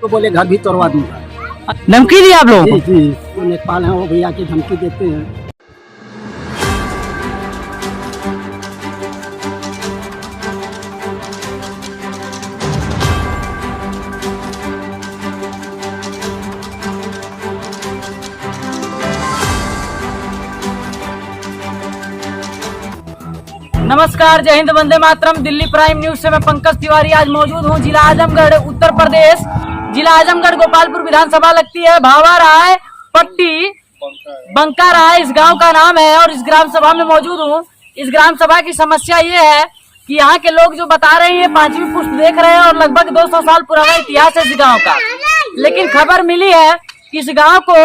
तो बोले घर भी तोड़वा दूंगा। धमकी दी आप लोगों को? जी जी, वो लेखपाल हैं, वो भैया की धमकी देते हैं। नमस्कार, जय हिंद, वंदे मातरम। दिल्ली प्राइम न्यूज से मैं पंकज तिवारी आज मौजूद हूँ जिला आजमगढ़, उत्तर प्रदेश। जिला आजमगढ़ गोपालपुर विधानसभा लगती है। भावा राय पट्टी बंका राय इस गांव का नाम है और इस ग्राम सभा में मौजूद हूँ। इस ग्राम सभा की समस्या ये है कि यहाँ के लोग जो बता रहे हैं 5वीं पुश्त देख रहे हैं और लगभग 200 साल पुराना इतिहास है इस गाँव का। लेकिन खबर मिली है कि इस गाँव को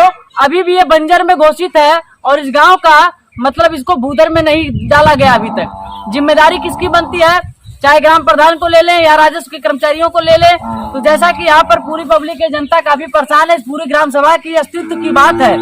अभी भी ये बंजर में घोषित है और इस गाँव का मतलब इसको भूदर में नहीं डाला गया अभी तक। जिम्मेदारी किसकी बनती है, चाहे ग्राम प्रधान को ले लें या राजस्व के कर्मचारियों को ले लें। तो जैसा कि यहाँ पर पूरी पब्लिक जनता काफी परेशान है इस पूरी ग्राम सभा की अस्तित्व की बात है,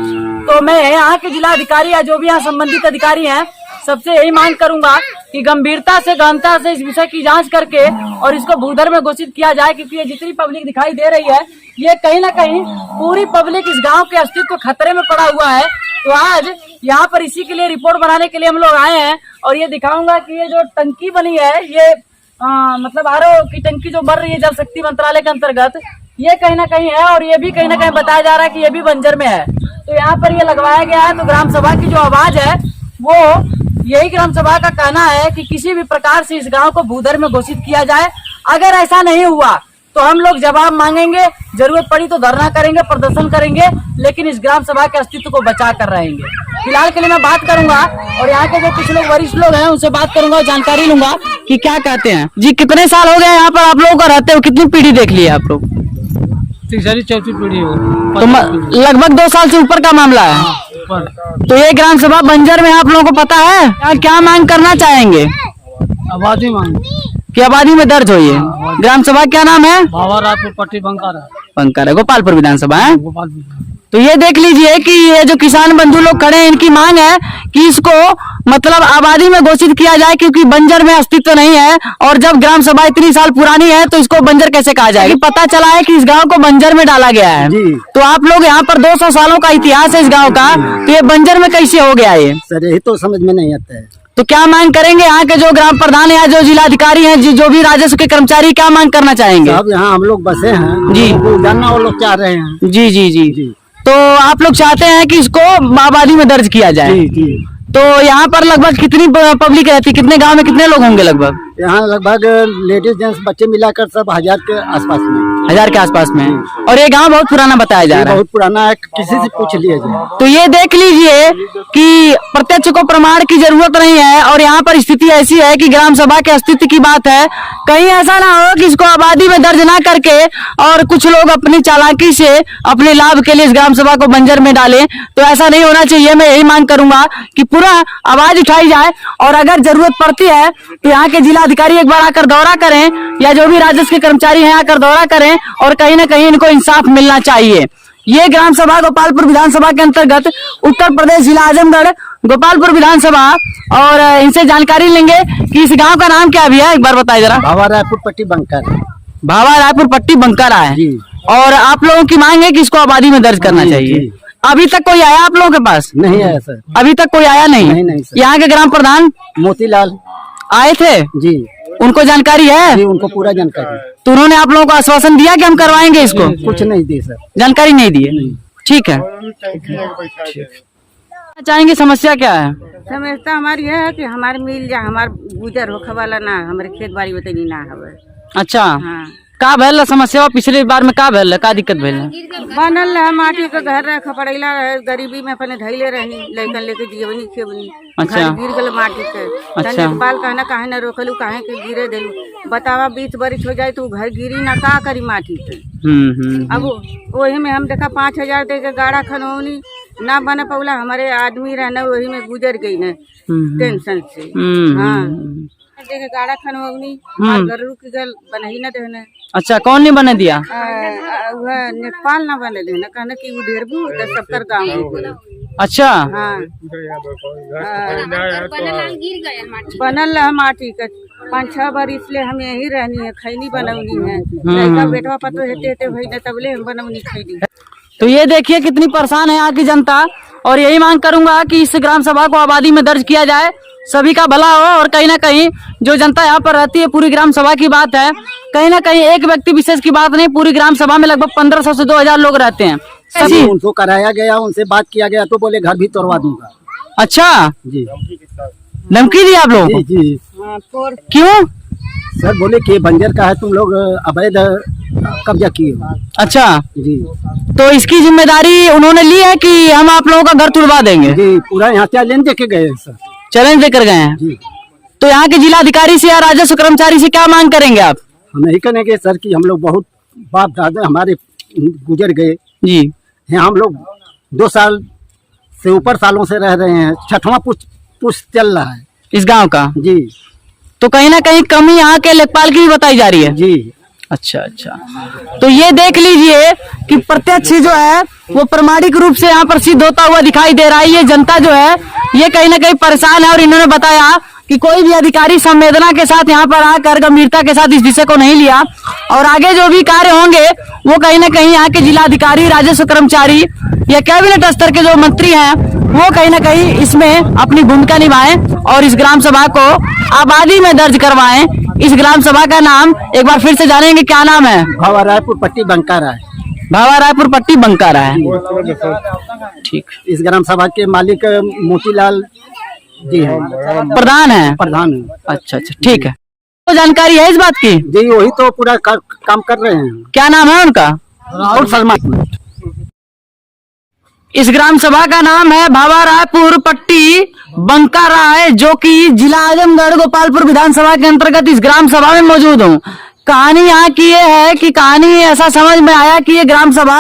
तो मैं यहाँ के जिला अधिकारी या जो भी यहाँ संबंधित अधिकारी हैं सबसे यही मांग करूंगा कि गंभीरता से गहनता से इस विषय की जांच करके और इसको भूधर में घोषित किया जाए, क्योंकि ये जितनी पब्लिक दिखाई दे रही है ये कहीं ना कहीं पूरी पब्लिक इस गांव के अस्तित्व खतरे में पड़ा हुआ है। तो आज यहाँ पर इसी के लिए रिपोर्ट बनाने के लिए हम लोग आए हैं और ये दिखाऊंगा कि ये जो टंकी बनी है ये मतलब आरओ की टंकी जो बन रही है जल शक्ति मंत्रालय के अंतर्गत, ये कहीं ना कहीं है और ये भी कहीं ना कहीं बताया जा रहा है कि ये भी बंजर में है। तो यहाँ पर ये लगवाया गया है। तो ग्राम सभा की जो आवाज है वो यही ग्राम सभा का कहना है कि किसी भी प्रकार से इस गांव को भूधर में घोषित किया जाए। अगर ऐसा नहीं हुआ तो हम लोग जवाब मांगेंगे, जरूरत पड़ी तो धरना करेंगे, प्रदर्शन करेंगे, लेकिन इस ग्राम सभा के अस्तित्व को बचा कर रहेंगे। फिलहाल के लिए मैं बात करूंगा और यहाँ के जो कुछ लोग वरिष्ठ लोग हैं उनसे बात करूंगा और जानकारी लूंगा कि क्या कहते हैं। जी, कितने साल हो गए यहाँ पर आप लोगों को रहते हो? कितनी पीढ़ी देख ली है आप लोग? तीसरी चौथी पीढ़ी हो तो लगभग 2 साल से ऊपर का मामला है। तो ये ग्राम सभा बंजर में आप लोगों को पता है? क्या मांग करना चाहेंगे? आबादी मांग कि आबादी में दर्ज हो। ये ग्राम सभा क्या नाम है? भावा राय पट्टी बंका गोपालपुर विधानसभा है। गोपालपुर। तो ये देख लीजिए कि ये जो किसान बंधु लोग खड़े हैं इनकी मांग है कि इसको मतलब आबादी में घोषित किया जाए, क्योंकि बंजर में अस्तित्व नहीं है और जब ग्राम सभा इतनी साल पुरानी है तो इसको बंजर कैसे कहा जाएगा? पता चला है कि इस गांव को बंजर में डाला गया है। तो आप लोग यहाँ पर 200 सालों का इतिहास है इस गाँव का, तो ये बंजर में कैसे हो गया? ये सर यही तो समझ में नहीं आता है। तो क्या मांग करेंगे? यहाँ के जो ग्राम प्रधान है, जो जिलाधिकारी हैं, जो भी राजस्व के कर्मचारी, क्या मांग करना चाहेंगे? अब यहाँ हम लोग बसे हैं जी, जानना वो लोग चाह रहे हैं। जी जी जी जी। तो आप लोग चाहते हैं कि इसको आबादी में दर्ज किया जाए? जी जी। तो यहाँ पर लगभग कितनी पब्लिक रहती है? कितने गांव में कितने लोग होंगे लगभग? यहाँ लगभग लेडीज जेंट्स बच्चे मिलाकर सब 1000 के आसपास में। 1000 के आसपास में। और ये गांव बहुत पुराना बताया जा रहा है। बहुत पुराना है, किसी से पूछ लीजिए। तो ये देख लीजिए कि प्रत्यक्ष को प्रमाण की जरूरत नहीं है और यहाँ पर स्थिति ऐसी है कि ग्राम सभा के अस्तित्व की बात है। कहीं ऐसा ना हो कि इसको आबादी में दर्ज ना करके और कुछ लोग अपनी चालाकी से अपने लाभ के लिए इस ग्राम सभा को बंजर में डालें। तो ऐसा नहीं होना चाहिए। मैं यही मांग करूंगा कि पूरा आवाज उठाई जाए और अगर जरूरत पड़ती है तो यहाँ के जिला अधिकारी एक बार आकर दौरा करें या जो भी राजस्व के कर्मचारी हैं आकर दौरा करें और कहीं ना कहीं इनको इंसाफ मिलना चाहिए। ये ग्राम सभा गोपालपुर विधानसभा के अंतर्गत उत्तर प्रदेश जिला आजमगढ़ गोपालपुर विधानसभा, और इनसे जानकारी लेंगे कि इस गांव का नाम क्या भी है, एक बार बताइए जरा। भावा रायपुर पट्टी बंका राय। भावा रायपुर पट्टी बंका राय। और आप लोगों की मांग है कि इसको आबादी में दर्ज करना चाहिए। अभी तक कोई आया आप लोगों के पास? नहीं आया सर, अभी तक कोई आया नहीं। यहाँ के ग्राम प्रधान मोतीलाल आए थे जी, उनको जानकारी है जी, उनको पूरा जानकारी। तो उन्होंने आप लोगों को आश्वासन दिया कि हम करवाएंगे इसको? कुछ नहीं दी सर, जानकारी नहीं दी है। ठीक है, चाहेंगे समस्या क्या है? समस्या हमारी यह है कि हमारे मिल जा हमार गुजर होखे वाला ना, हमारे खेत बाड़ी उतनी ना हवे। अच्छा, हाँ। का भैल समस्या? पिछले बार में का भैल, का दिक्कत भैल? बनल है माटी के घर रहे, खपड़ैला रहे, गरीबी में अपने धैले रही, लड़कन लेके जीवनी खेवनी। अच्छा। घर गिर गल माटी के। अच्छा। बाल कहना काहे न रोकलू, काहे के गिरे देलू? बतावा 20 बरिस हो जाए तो घर गिरी ना, का करी माटी के? अब वही में हम देखा 5000 दे के गाड़ा खनौनी ना बने पौला, हमारे आदमी रहना वही में गुजर गई न टेंशन से। हाँ, देखे गाड़ा खनौनी गरू की गल बनही न देने। अच्छा, कौन नहीं बने दिया? नेपाल न बने देना, कहना कि उधर भी सबकर गाँव अच्छा। हाँ बनल है माटी का 5-6 बार, इसलिए हम यही रहनी है, खैनी बनौनी है। लड़का बेटवा पतो हेते भाई न तबले हम बनौनी खैनी। तो ये देखिए कितनी परेशान है यहाँ की जनता, और यही मांग करूंगा कि इस ग्राम सभा को आबादी में दर्ज किया जाए, सभी का भला हो। और कहीं ना कहीं जो जनता यहाँ पर रहती है, पूरी ग्राम सभा की बात है, कहीं ना कहीं एक व्यक्ति विशेष की बात नहीं, पूरी ग्राम सभा में लगभग 1500 से 2000 लोग रहते हैं। सभी उनको कराया गया, उनसे बात किया गया तो बोले घर भी तोड़वा दूंगा। अच्छा जी, धमकी दी आप लोग? जी जी। क्यों? सर बोले कि बंजर का है, तुम लोग अवैध कब्जा किए हो। अच्छा जी, तो इसकी जिम्मेदारी उन्होंने ली है कि हम आप लोगों का घर तुड़वा देंगे? जी, पूरा यहाँ चैलेंज देके गए हैं सर। चैलेंज देकर गए हैं जी। तो यहाँ के जिलाधिकारी से या राजस्व कर्मचारी से क्या मांग करेंगे आप? हम यही करेंगे सर कि हम लोग बहुत बाप दादा हमारे गुजर गए जी। यहाँ, हम लोग 2 साल से ऊपर सालों से रह रहे हैं, 6वां पुष्प चल रहा है इस गांव का। जी। तो कहीं ना कहीं कमी यहाँ के लेखपाल की भी बताई जा रही है। जी। अच्छा अच्छा, तो ये देख लीजिए कि प्रत्यक्ष जो है वो प्रमाणिक रूप से यहाँ पर सिद्ध होता हुआ दिखाई दे रहा है। ये जनता जो है ये कहीं ना कहीं परेशान है, और इन्होंने बताया कि कोई भी अधिकारी संवेदना के साथ यहाँ पर आकर गंभीरता के साथ इस विषय को नहीं लिया, और आगे जो भी कार्य होंगे वो कहीं ना कहीं यहाँ के जिलाधिकारी, राजस्व कर्मचारी या कैबिनेट स्तर के जो मंत्री हैं वो कहीं ना कहीं इसमें अपनी भूमिका निभाएं और इस ग्राम सभा को आबादी में दर्ज करवाएं। इस ग्राम सभा का नाम एक बार फिर से जानेंगे, क्या नाम है? भावा रायपुर पट्टी बंकारा है। भावा रायपुर पट्टी बंकारा है। ठीक। इस ग्राम सभा के मालिक मोतीलाल जी हैं, प्रधान है? प्रधान है। अच्छा अच्छा, ठीक है। तो जानकारी है इस बात की? जी, वही तो पूरा काम कर रहे हैं। क्या नाम है उनका? राहुल शर्मा। इस ग्राम सभा का नाम है भावा रायपुर पट्टी बंकारा है, जो कि जिला आजमगढ़ गोपालपुर विधानसभा के अंतर्गत इस ग्राम सभा में मौजूद हूँ। कहानी यहाँ की ये है कि कहानी ऐसा समझ में आया कि ये ग्राम सभा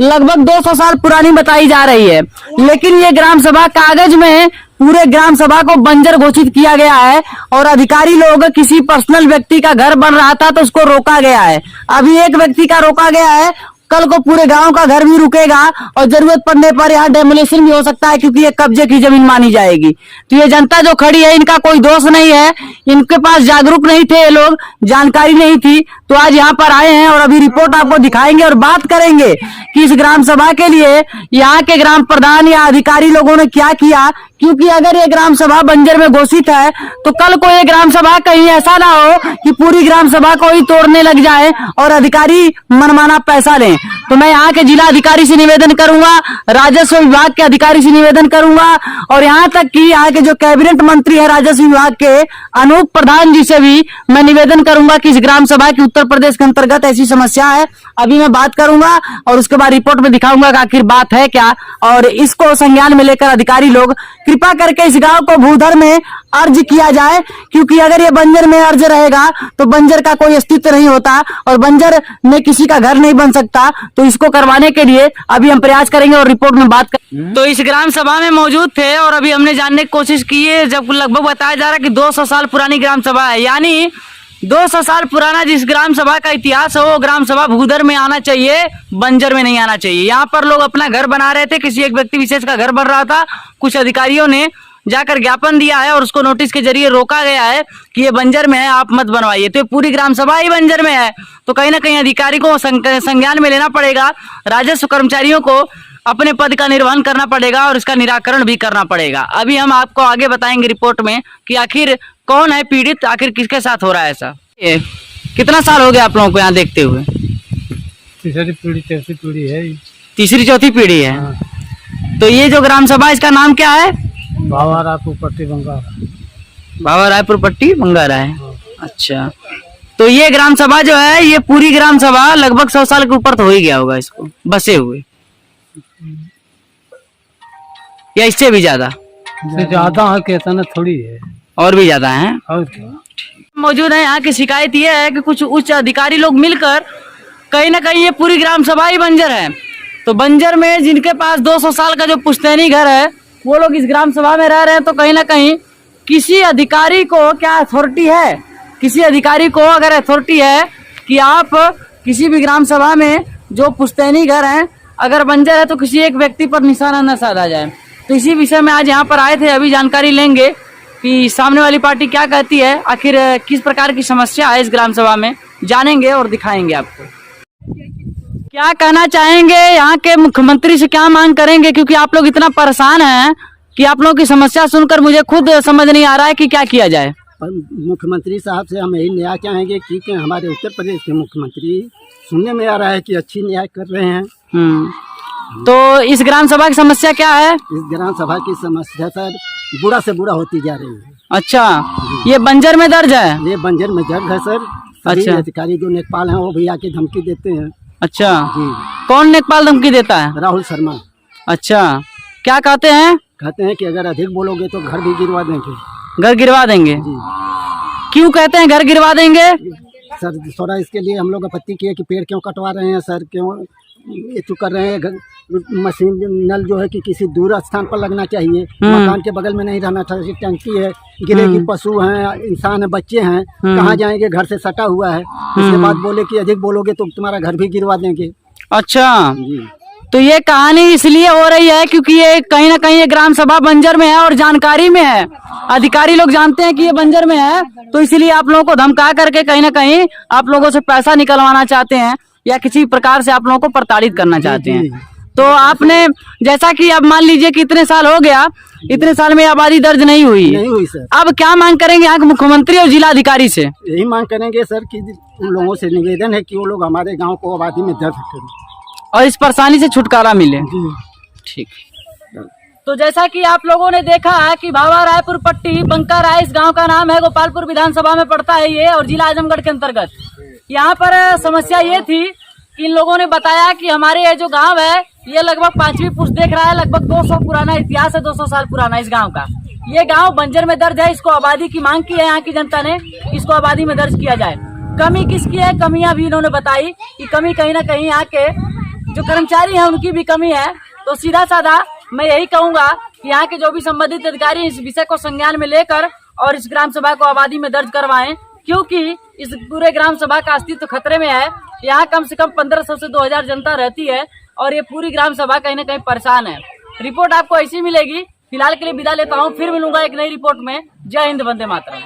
लगभग 200 साल पुरानी बताई जा रही है, लेकिन ये ग्राम सभा कागज में पूरे ग्राम सभा को बंजर घोषित किया गया है, और अधिकारी लोग किसी पर्सनल व्यक्ति का घर बन रहा था तो उसको रोका गया है। अभी एक व्यक्ति का रोका गया है, कल को पूरे गांव का घर भी रुकेगा, और जरूरत पड़ने पर यहाँ डेमोलिशन भी हो सकता है, क्योंकि ये कब्जे की जमीन मानी जाएगी। तो ये जनता जो खड़ी है इनका कोई दोष नहीं है, इनके पास जागरूक नहीं थे ये लोग, जानकारी नहीं थी, तो आज यहाँ पर आए हैं और अभी रिपोर्ट आपको दिखाएंगे और बात करेंगे कि इस ग्राम सभा के लिए यहाँ के ग्राम प्रधान या अधिकारी लोगों ने क्या किया। क्योंकि अगर ये ग्राम सभा बंजर में घोषित है तो कल को ये ग्राम सभा कहीं ऐसा ना हो कि पूरी ग्राम सभा को ही तोड़ने लग जाए और अधिकारी मनमाना पैसा लें। तो मैं यहाँ के जिला अधिकारी से निवेदन करूंगा, राजस्व विभाग के अधिकारी से निवेदन करूंगा, और यहाँ तक कि यहाँ के जो कैबिनेट मंत्री है राजस्व विभाग के अनूप प्रधान जी से भी मैं निवेदन करूंगा कि इस ग्राम सभा की उत्तर प्रदेश के अंतर्गत ऐसी समस्या है। अभी मैं बात करूंगा और उसके बाद रिपोर्ट में दिखाऊंगा कि आखिर बात है क्या, और इसको संज्ञान में लेकर अधिकारी लोग कृपा करके इस गांव को भूधर में अर्ज किया जाए, क्योंकि अगर ये बंजर में अर्ज रहेगा तो बंजर का कोई अस्तित्व नहीं होता और बंजर में किसी का घर नहीं बन सकता। तो इसको करवाने के लिए अभी हम प्रयास करेंगे और रिपोर्ट में बात करेंगे। तो इस ग्राम सभा में मौजूद थे और अभी हमने जानने की कोशिश की है, जब लगभग बताया जा रहा है कि 200 साल पुरानी ग्राम सभा है, यानी 200 साल पुराना जिस ग्राम सभा का इतिहास है वो ग्राम सभा भूधर में आना चाहिए, बंजर में नहीं आना चाहिए। यहाँ पर लोग अपना घर बना रहे थे, किसी एक व्यक्ति विशेष का घर बन रहा था, कुछ अधिकारियों ने जाकर ज्ञापन दिया है और उसको नोटिस के जरिए रोका गया है कि ये बंजर में है, आप मत बनवाइए। तो ये पूरी ग्राम सभा ही बंजर में है, तो कहीं ना कहीं अधिकारी को संज्ञान में लेना पड़ेगा, राजस्व कर्मचारियों को अपने पद का निर्वहन करना पड़ेगा और इसका निराकरण भी करना पड़ेगा। अभी हम आपको आगे बताएंगे रिपोर्ट में कि आखिर कौन है पीड़ित, आखिर किसके साथ हो रहा है ऐसा। कितना साल हो गया आप लोगों को यहाँ देखते हुए? तीसरी पीढ़ी चौथी पीढ़ी है। तीसरी चौथी पीढ़ी है। तो ये जो ग्राम सभा इसका नाम क्या है? भावा रायपुर पट्टी बंगारा। भावा रायपुर पट्टी बंगारा है। अच्छा, तो ये ग्राम सभा जो है ये पूरी ग्राम सभा लगभग 100 साल के ऊपर तो हो ही गया होगा इसको बसे हुए, या इससे भी ज्यादा? ज्यादा है कि इतना थोड़ी है, और भी ज्यादा है। और क्या मौजूद है। यहाँ की शिकायत ये है कि कुछ उच्च अधिकारी लोग मिलकर कहीं ना कहीं ये पूरी ग्राम सभा ही बंजर है। तो बंजर में जिनके पास 200 साल का जो पुश्तैनी घर है वो लोग इस ग्राम सभा में रह रहे हैं। तो कहीं ना कहीं किसी अधिकारी को क्या अथॉरिटी है, किसी अधिकारी को अगर अथॉरिटी है कि आप किसी भी ग्राम सभा में जो पुश्तैनी घर है अगर बंजर है तो किसी एक व्यक्ति पर निशाना न साधा जाए। तो इसी विषय में आज यहाँ पर आए थे, अभी जानकारी लेंगे कि सामने वाली पार्टी क्या कहती है, आखिर किस प्रकार की समस्या है इस ग्राम सभा में, जानेंगे और दिखाएंगे आपको। क्या कहना चाहेंगे, यहाँ के मुख्यमंत्री से क्या मांग करेंगे, क्योंकि आप लोग इतना परेशान हैं कि आप लोगों की समस्या सुनकर मुझे खुद समझ नहीं आ रहा है कि क्या किया जाए। पर मुख्यमंत्री साहब से हम यही न्याय चाहेंगे कि हमारे उत्तर प्रदेश के मुख्यमंत्री सुनने में आ रहा है कि अच्छी न्याय कर रहे हैं। तो इस ग्राम सभा की समस्या क्या है? इस ग्राम सभा की समस्या सर बुरा से बुरा होती जा रही है। अच्छा, ये बंजर में दर्ज है? ये बंजर में दर्ज है सर। सभी अच्छा। अधिकारी जो लेखपाल हैं वो भी आके धमकी देते हैं। अच्छा जी। कौन लेखपाल धमकी देता है? राहुल शर्मा। अच्छा, क्या कहते हैं? कहते हैं कि अगर अधिक बोलोगे तो घर भी गिरवा देंगे। घर गिरवा देंगे? जी। क्यों कहते हैं घर गिरवा देंगे? सर थोड़ा इसके लिए हम लोग आपत्ति किए कि पेड़ क्यों कटवा रहे हैं सर, क्यों ये तो कर रहे हैं। मशीन नल जो है कि किसी दूर स्थान पर लगना चाहिए, मकान के बगल में नहीं रहना चाहिए। टंकी है, गिरेगी, पशु हैं, इंसान है, बच्चे हैं, कहाँ जाएंगे, घर से सटा हुआ है। इसके बाद बोले कि अधिक बोलोगे तो तुम्हारा घर भी गिरवा देंगे। अच्छा, जी। तो ये कहानी इसलिए हो रही है क्योंकि ये कहीं ना कहीं ये ग्राम सभा बंजर में है और जानकारी में है, अधिकारी लोग जानते हैं कि ये बंजर में है, तो इसलिए आप लोगों को धमका करके कहीं ना कहीं आप लोगों से पैसा निकलवाना चाहते हैं या किसी प्रकार से आप लोगों को प्रताड़ित करना चाहते हैं। तो आपने जैसा कि अब मान लीजिए कि इतने साल हो गया, इतने साल में आबादी दर्ज नहीं हुई सर। अब क्या मांग करेंगे यहाँ के मुख्यमंत्री और जिला अधिकारी से? यही मांग करेंगे सर कि उन लोगों से निवेदन है कि वो लोग हमारे गाँव को आबादी में दर्ज करें और इस परेशानी से छुटकारा मिले। ठीक। तो जैसा कि आप लोगों ने देखा है कि भावा रायपुर पट्टी बंका राय इस गांव का नाम है, गोपालपुर विधानसभा में पड़ता है ये और जिला आजमगढ़ के अंतर्गत। यहाँ पर समस्या ये थी कि इन लोगों ने बताया कि हमारे ये जो गांव है ये लगभग 5वीं पुश्त देख रहा है, लगभग 200 पुराना इतिहास है, 200 साल पुराना इस गाँव का। ये गाँव बंजर में दर्ज है, इसको आबादी की मांग की है यहाँ की जनता ने, इसको आबादी में दर्ज किया जाए। कमी किसकी है? कमियां भी इन्होंने बताई कि कमी कहीं ना कहीं यहाँ के जो कर्मचारी हैं उनकी भी कमी है। तो सीधा साधा मैं यही कहूंगा कि यहाँ के जो भी संबंधित अधिकारी इस विषय को संज्ञान में लेकर और इस ग्राम सभा को आबादी में दर्ज करवाएं, क्योंकि इस पूरे ग्राम सभा का अस्तित्व खतरे में है। यहाँ कम से कम 1500 से 2000 जनता रहती है और ये पूरी ग्राम सभा कहीं ना कहीं परेशान है। रिपोर्ट आपको ऐसी मिलेगी। फिलहाल के लिए विदा लेता हूँ, फिर मिलूंगा एक नई रिपोर्ट में। जय हिंद, वंदे मातरम।